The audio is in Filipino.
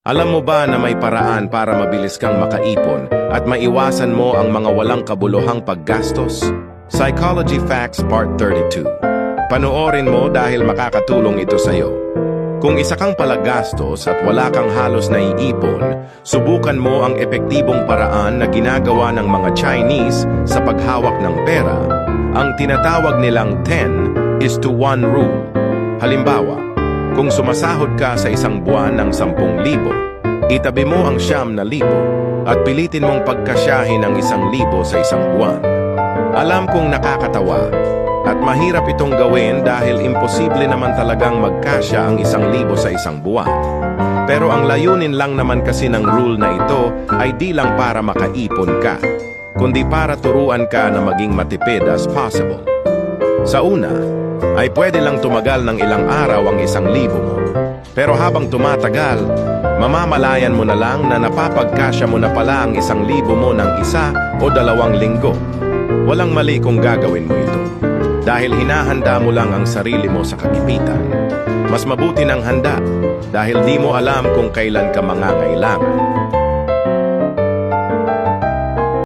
Alam mo ba na may paraan para mabilis kang makaipon at maiwasan mo ang mga walang kabuluhang paggastos? Psychology Facts Part 32. Panoorin mo dahil makakatulong ito sa'yo. Kung isa kang palagastos at wala kang halos naiipon, subukan mo ang epektibong paraan na ginagawa ng mga Chinese sa paghawak ng pera, ang tinatawag nilang 10 is to 1 rule. Halimbawa, kung sumasahod ka sa isang buwan ng 10,000, itabi mo ang 9,000 at pilitin mong pagkasyahin ang 1,000 sa isang buwan. Alam kong nakakatawa at mahirap itong gawin dahil imposible naman talagang magkasya ang 1,000 sa isang buwan. Pero ang layunin lang naman kasi ng rule na ito ay di lang para makaipon ka, kundi para turuan ka na maging matipid as possible. Sa una, ay pwede lang tumagal ng ilang araw ang 1,000 mo. Pero habang tumatagal, mamamalayan mo na lang na napapagkasya mo na pala ang 1,000 mo ng 1 o 2 linggo. Walang mali kung gagawin mo ito. Dahil hinahanda mo lang ang sarili mo sa kagipitan. Mas mabuti ng handa dahil di mo alam kung kailan ka mangangailangan.